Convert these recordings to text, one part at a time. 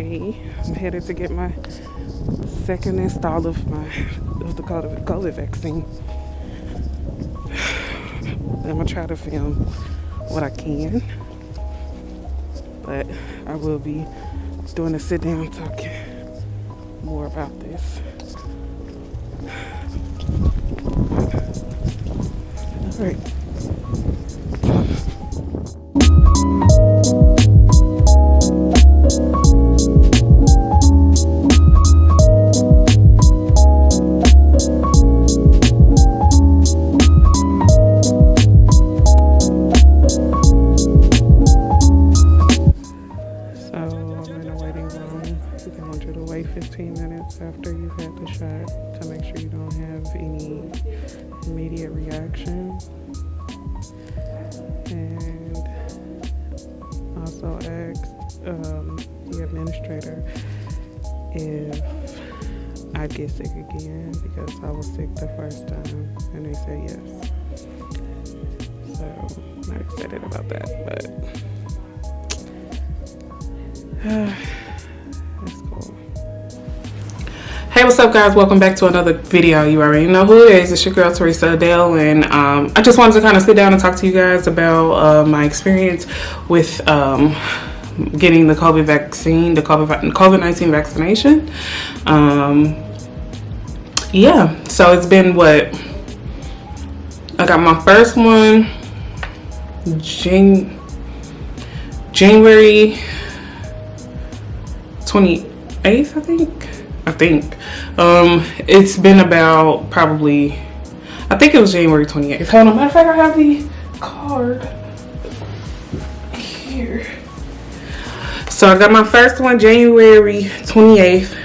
Hey, I'm headed to get my second install of the COVID vaccine. I'm gonna try to film what I can, but I will be doing a sit down talking more about this. All right. Wait 15 minutes after you've had the shot to make sure you don't have any immediate reaction. And also asked the administrator if I'd get sick again because I was sick the first time, and they said yes. So I'm not excited about that, but that's cool. Hey, what's up, guys? Welcome back to another video. You already know who it is. It's your girl Teresa Adele, and I just wanted to kind of sit down and talk to you guys about my experience with getting the COVID vaccine, the COVID-19 vaccination. Yeah, so it's been what? I got my first one January 28th, I think. It's been about probably, I think it was January 28th. Hold on, matter of fact, I have the card here. So I got my first one January 28th.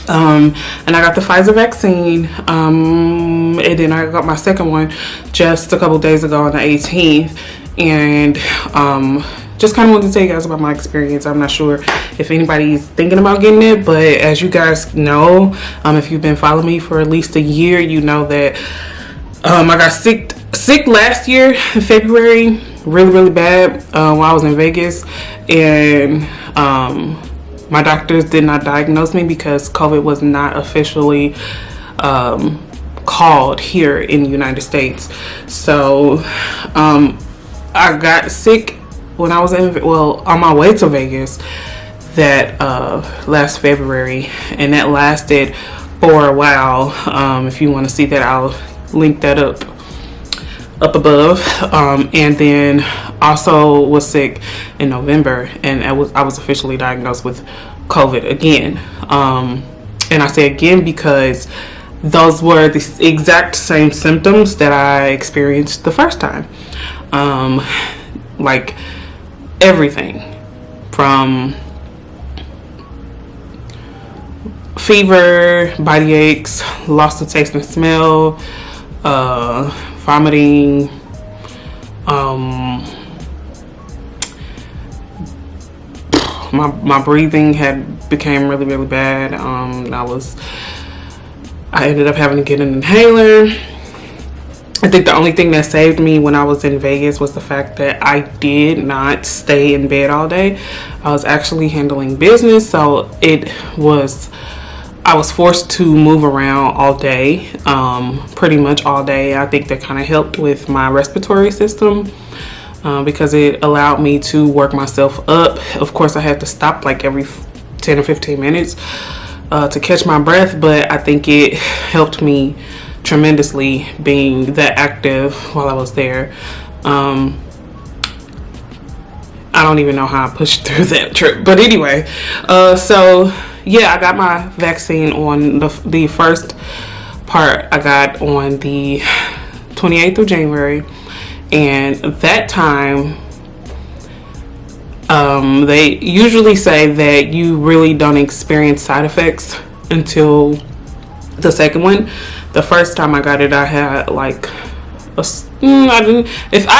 And I got the Pfizer vaccine. And then I got my second one just a couple days ago on the 18th. And just kind of wanted to tell you guys about my experience. I'm not sure if anybody's thinking about getting it, but as you guys know, if you've been following me for at least a year, you know that I got sick last year in February, really bad, while I was in Vegas, and my doctors did not diagnose me because COVID was not officially called here in the United States. So I got sick when I was on my way to Vegas that last February, and that lasted for a while. If you want to see that, I'll link that up above. And then also was sick in November, and I was officially diagnosed with COVID again. And I say again because those were the exact same symptoms that I experienced the first time. Like everything from fever, body aches, loss of taste and smell, vomiting, my breathing became really bad. I ended up having to get an inhaler. I think the only thing that saved me when I was in Vegas was the fact that I did not stay in bed all day. I was actually handling business, so I was forced to move around all day, pretty much all day. I think that kind of helped with my respiratory system because it allowed me to work myself up. Of course, I had to stop like every 10 or 15 minutes to catch my breath, but I think it helped me tremendously being that active while I was there. I don't even know how I pushed through that trip, but anyway, so yeah, I got my vaccine on the first part. I got on the 28th of January, and that time they usually say that you really don't experience side effects until the second one. The first time I got it, I had like I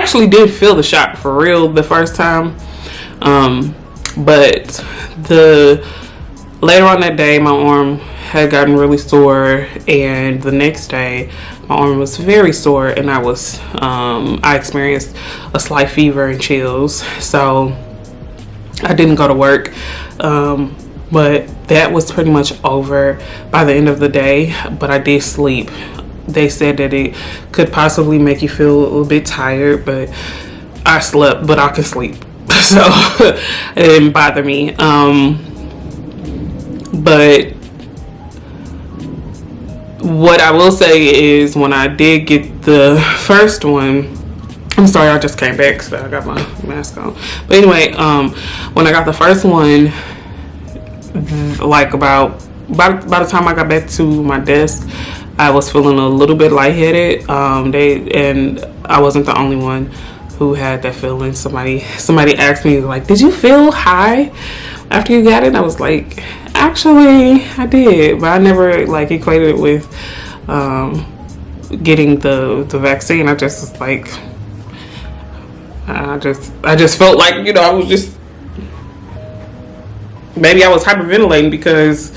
actually did feel the shot for real the first time, but later on that day my arm had gotten really sore, and the next day my arm was very sore, and I experienced a slight fever and chills. So I didn't go to work, but that was pretty much over by the end of the day. But I did sleep. They said that it could possibly make you feel a little bit tired, but I slept, but I can sleep. So it didn't bother me. But what I will say is when I did get the first one, I'm sorry, I just came back, so I got my mask on. But anyway, when I got the first one, like by the time I got back to my desk, I was feeling a little bit lightheaded. And I wasn't the only one who had that feeling. Somebody asked me, like, did you feel high after you got it? I was like, actually I did, but I never like equated it with getting the vaccine. I just was like, I just felt like, you know, I was just, maybe I was hyperventilating because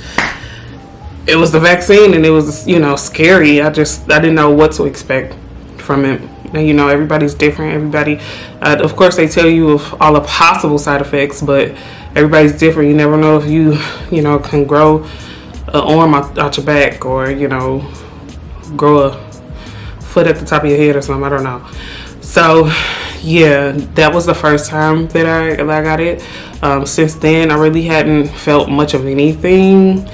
it was the vaccine and it was, you know, scary. I didn't know what to expect from it. And, you know, everybody's different. Everybody, of course, they tell you of all the possible side effects, but everybody's different. You never know if you know, can grow an arm out your back, or, you know, grow a foot at the top of your head or something. I don't know. So, yeah, that was the first time that I got it. Since then, I really hadn't felt much of anything,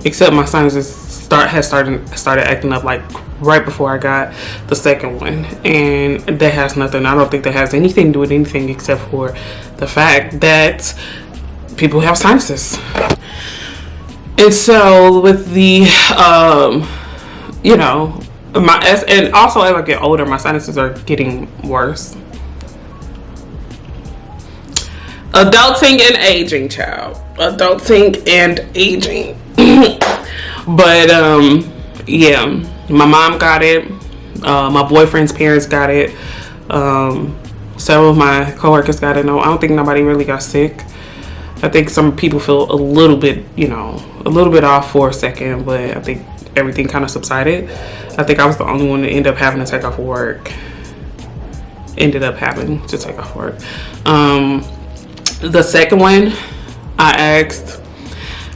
except my sinuses started acting up like right before I got the second one, and that has nothing. I don't think that has anything to do with anything except for the fact that people have sinuses. And so with the, you know, and also as I get older, my sinuses are getting worse. Adulting and aging, child. Adulting and aging. But yeah, my mom got it. My boyfriend's parents got it. Several of my coworkers got it. No, I don't think nobody really got sick. I think some people feel a little bit, you know, a little bit off for a second, but I think everything kind of subsided. I think I was the only one that ended up having to take off work. The second one, I asked,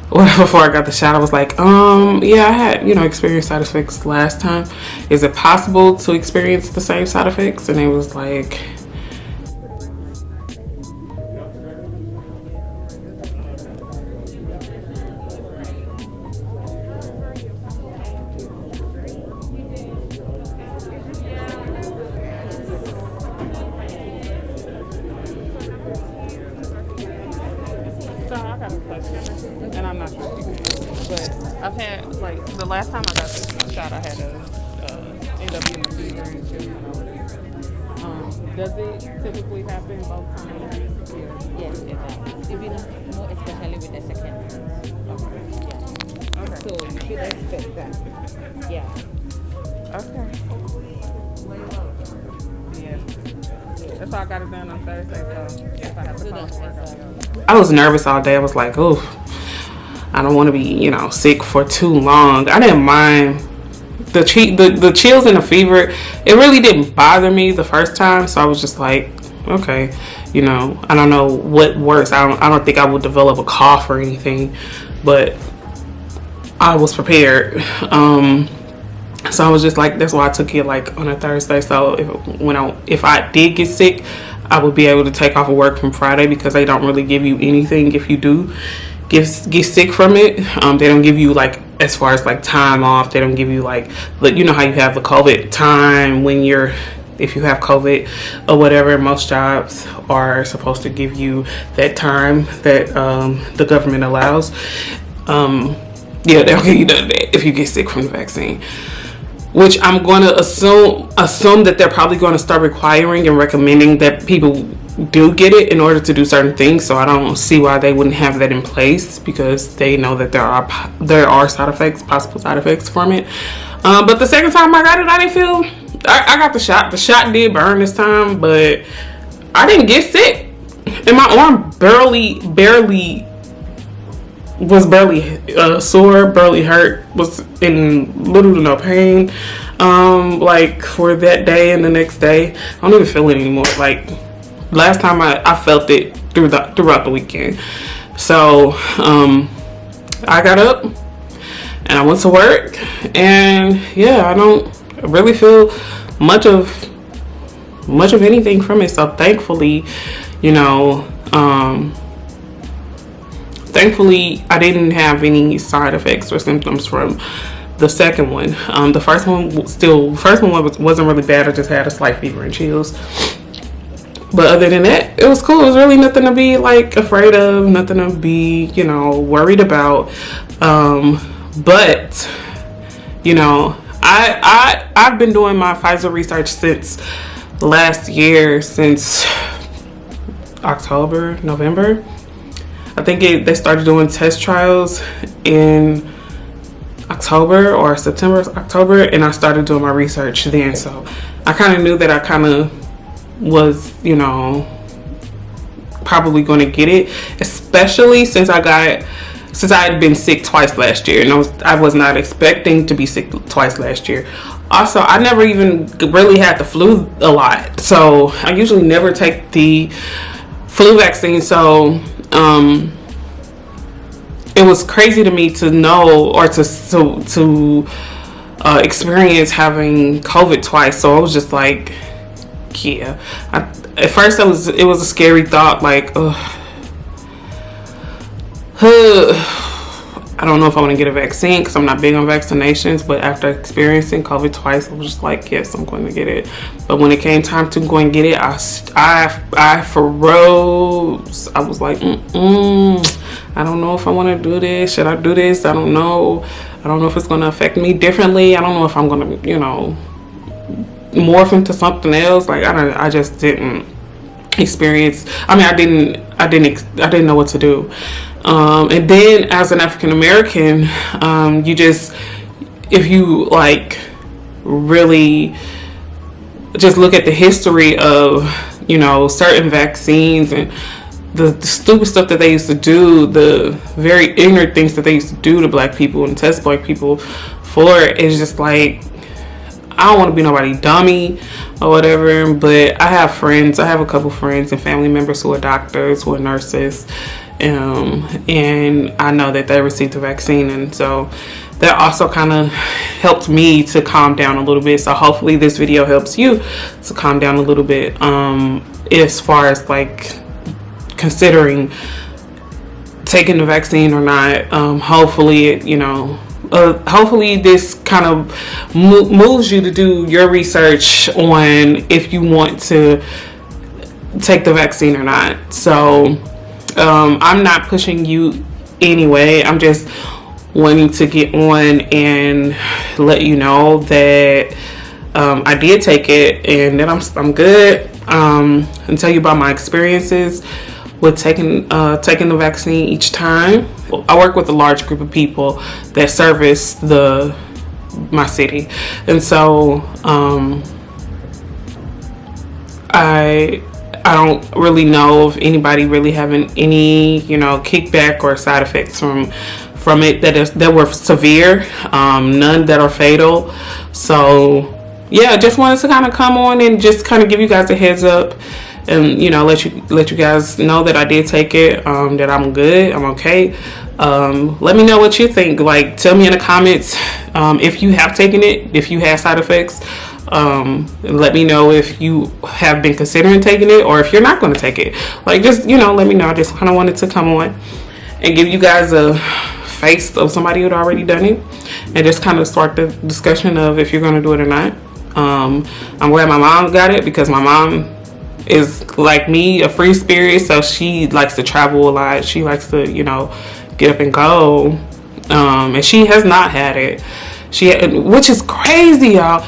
before I got the shot, I was like, yeah, I had, you know, experienced side effects last time. Is it possible to experience the same side effects? And it was like, and I'm not sure if you can, but I've had, like, the last time I got this shot, I had to end up getting a fever and shit. Does it typically happen both times? Yes, it does. Even more especially with the second. Okay. Yeah. Okay. So you should expect that. Yeah. Okay. Yeah. That's why I got it done on Thursday, so if I have to call for work, I was nervous all day. I was like, oh, I don't want to be, you know, sick for too long. I didn't mind the chills and the fever. It really didn't bother me the first time, so I was just like, okay, you know, I don't know what works. I don't think I would develop a cough or anything, but I was prepared. So I was just like, that's why I took it like on a Thursday. So if I did get sick, I would be able to take off of work from Friday, because they don't really give you anything if you do get sick from it. They don't give you, like, as far as like time off, they don't give you like, you know how you have the COVID time when if you have COVID or whatever. Most jobs are supposed to give you that time that the government allows. Yeah, they'll give you that if you get sick from the vaccine, which I'm going to assume that they're probably going to start requiring and recommending that people do get it in order to do certain things. So I don't see why they wouldn't have that in place, because they know that there are side effects, possible side effects from it. But the second time I got it, I didn't feel, I got the shot. The shot did burn this time, but I didn't get sick. And my arm barely sore, barely hurt, was in little to no pain. Like for that day and the next day, I don't even feel it anymore. Like last time I felt it throughout the weekend. So I got up and I went to work, and yeah, I don't really feel much of anything from it. So thankfully, thankfully I didn't have any side effects or symptoms from the second one. The first one wasn't really bad. I just had a slight fever and chills. But other than that, it was cool. It was really nothing to be like afraid of, nothing to be, worried about. But I've been doing my Pfizer research since last year, since October, November. I think they started doing test trials in October or September, October, and I started doing my research then. So I kind of knew that I kind of was, probably going to get it, especially since I had been sick twice last year, and I was not expecting to be sick twice last year. Also, I never even really had the flu a lot, so I usually never take the flu vaccine. So it was crazy to me to know, or to experience having COVID twice. So I was just like, yeah. At first, it was a scary thought, like, I don't know if I want to get a vaccine because I'm not big on vaccinations, but after experiencing COVID twice, I was just like, yes, I'm going to get it. But when it came time to go and get it, I froze. I was like, I don't know if I want to do this. Should I do this? I don't know. I don't know if it's going to affect me differently. I don't know if I'm going to, morph into something else. Like, I just didn't experience. I mean, I didn't know what to do. And then as an African American, if you like really just look at the history of, certain vaccines and the stupid stuff that they used to do, the very ignorant things that they used to do to black people and test black people for, it's just like, I don't want to be nobody dummy or whatever, but I have a couple friends and family members who are doctors, who are nurses, and I know that they received the vaccine, and so that also kind of helped me to calm down a little bit. So hopefully this video helps you to calm down a little bit, as far as like considering taking the vaccine or not. Hopefully hopefully this kind of moves you to do your research on if you want to take the vaccine or not. So I'm not pushing you anyway. I'm just wanting to get on and let you know that I did take it and that I'm good, and tell you about my experiences with taking the vaccine each time. I work with a large group of people that service my city, and so I don't really know of anybody really having any kickback or side effects from it that were severe, none that are fatal. So yeah, just wanted to kind of come on and just kind of give you guys a heads up, and let you guys know that I did take it, that I'm good, I'm okay. Let me know what you think. Like, tell me in the comments if you have taken it, if you have side effects. Let me know if you have been considering taking it or if you're not going to take it. Like, just let me know. I just kind of wanted to come on and give you guys a face of somebody who'd already done it, and just kind of start the discussion of if you're going to do it or not. I'm glad my mom got it, because my mom is like me, a free spirit, so she likes to travel a lot. She likes to get up and go, and she has not had it, which is crazy, y'all.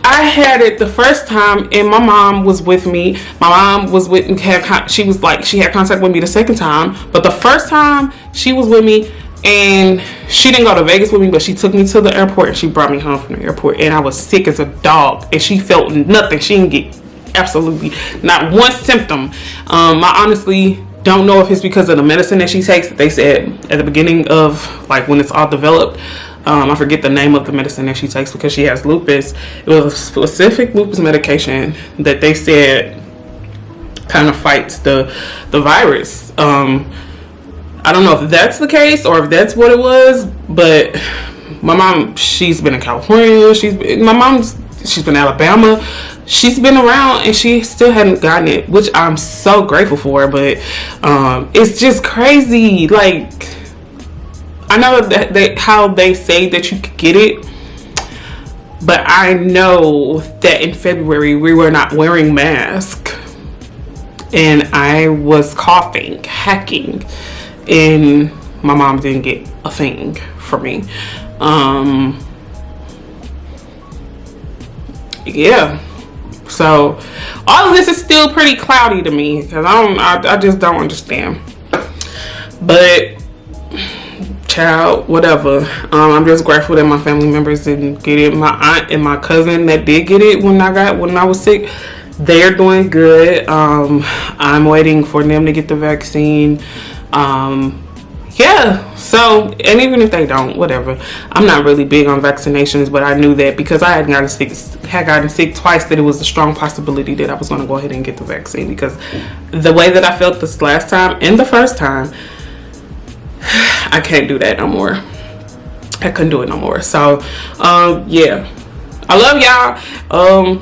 I had it the first time, and my mom was with me. My mom was with me. She had contact with me the second time, but the first time she was with me, and she didn't go to Vegas with me, but she took me to the airport and she brought me home from the airport, and I was sick as a dog, and she felt nothing. She didn't get absolutely not one symptom. I honestly don't know if it's because of the medicine that she takes. They said at the beginning of, like, when it's all developed, I forget the name of the medicine that she takes because she has lupus. It was a specific lupus medication that they said kind of fights the virus. I don't know if that's the case or if that's what it was, but my mom, she's been in California, she's been in Alabama, she's been around, and she still hadn't gotten it, which I'm so grateful for. But it's just crazy. Like, I know that how they say that you could get it, but I know that in February we were not wearing masks, and I was coughing, hacking, and my mom didn't get a thing for me. Yeah, so all of this is still pretty cloudy to me, because I just don't understand. But child, whatever. I'm just grateful that my family members didn't get it. My aunt and my cousin that did get it when I was sick, they're doing good. I'm waiting for them to get the vaccine. Yeah, so, and even if they don't, whatever. I'm not really big on vaccinations, but I knew that because I had gotten sick twice, that it was a strong possibility that I was going to go ahead and get the vaccine, because the way that I felt this last time and the first time, I can't do that no more. I couldn't do it no more. So, yeah. I love y'all.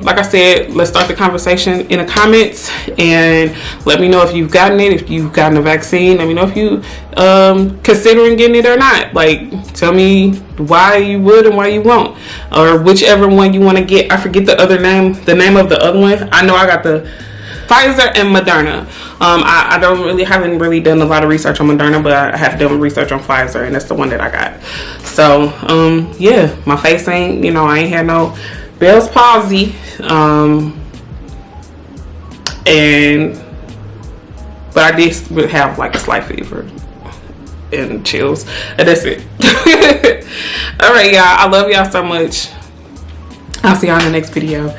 Like I said, let's start the conversation in the comments, and let me know if you've gotten it, if you've gotten the vaccine. Let me know if you considering getting it or not. Like, tell me why you would and why you won't, or whichever one you want to get. I forget the name of the other one. I know I got the Pfizer and Moderna. I haven't really done a lot of research on Moderna, but I have done research on Pfizer, and that's the one that I got. So, yeah, my face ain't, I ain't had no Bell's palsy. But I did have like a slight fever and chills, and that's it. All right, y'all. I love y'all so much. I'll see y'all in the next video.